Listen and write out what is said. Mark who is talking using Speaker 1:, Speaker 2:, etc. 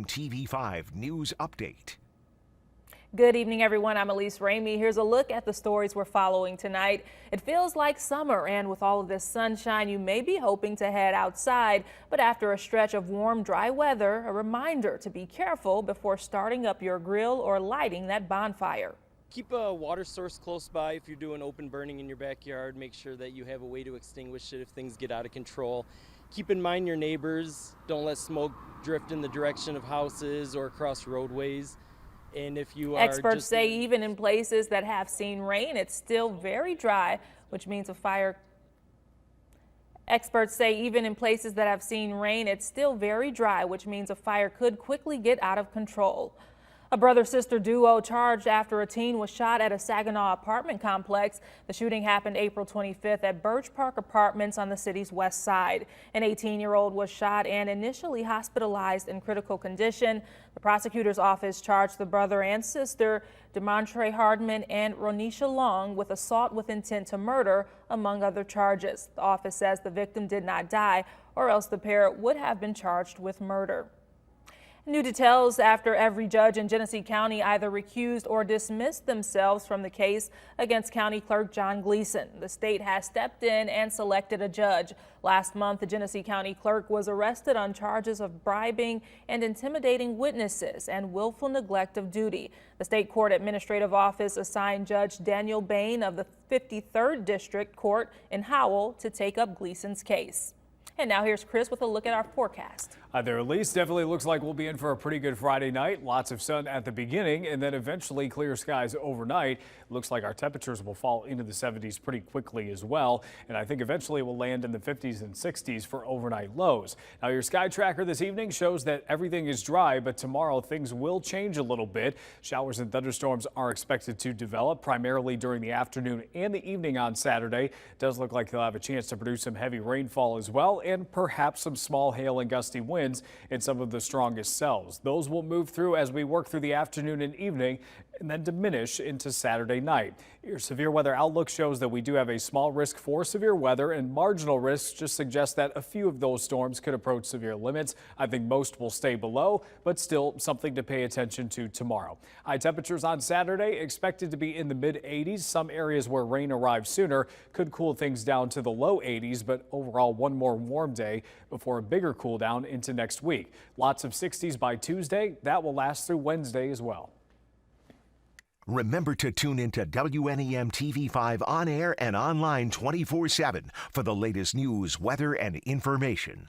Speaker 1: TV5 News Update.
Speaker 2: Good evening, everyone. I'm Elise Ramey. Here's a look at the stories we're following tonight. It feels like summer, and with all of this sunshine, you may be hoping to head outside. But after a stretch of warm, dry weather, a reminder to be careful before starting up your grill or lighting that bonfire.
Speaker 3: Keep a water source close by if you're doing open burning in your backyard. Make sure that you have a way to extinguish it if things get out of control. Keep in mind your neighbors. Don't let smoke drift in the direction of houses or across roadways. And if you are
Speaker 2: Experts say even in places that have seen rain, it's still very dry, which means a fire. Experts say even in places that have seen rain, it's still very dry, which means a fire could quickly get out of control. A brother-sister duo charged after a teen was shot at a Saginaw apartment complex. The shooting happened April 25th at Birch Park Apartments on the city's west side. An 18-year-old was shot and initially hospitalized in critical condition. The prosecutor's office charged the brother and sister, DeMontre Hardman and Ronisha Long, with assault with intent to murder, among other charges. The office says the victim did not die, or else the pair would have been charged with murder. New details after every judge in Genesee County either recused or dismissed themselves from the case against County Clerk John Gleason. The state has stepped in and selected a judge. Last month, the Genesee County Clerk was arrested on charges of bribing and intimidating witnesses and willful neglect of duty. The state court administrative office assigned Judge Daniel Bain of the 53rd District Court in Howell to take up Gleason's case. And now here's Chris with a look at our forecast.
Speaker 4: Hi there, Elise. Definitely looks like we'll be in for a pretty good Friday night. Lots of sun at the beginning and then eventually clear skies overnight. Looks like our temperatures will fall into the 70s pretty quickly as well. And I think eventually we'll land in the 50s and 60s for overnight lows. Now your sky tracker this evening shows that everything is dry, but tomorrow things will change a little bit. Showers and thunderstorms are expected to develop primarily during the afternoon and the evening on Saturday. It does look like they'll have a chance to produce some heavy rainfall as well, and perhaps some small hail and gusty winds in some of the strongest cells. Those will move through as we work through the afternoon and evening and then diminish into Saturday night. Your severe weather outlook shows that we do have a small risk for severe weather, and marginal risks just suggest that a few of those storms could approach severe limits. I think most will stay below, but still something to pay attention to tomorrow. High temperatures on Saturday expected to be in the mid 80s. Some areas where rain arrives sooner could cool things down to the low 80s, but overall one more warm day before a bigger cool down into next week. Lots of 60s by Tuesday. That will last through Wednesday as well.
Speaker 1: Remember to tune into WNEM TV5 on air and online 24/7 for the latest news, weather, and information.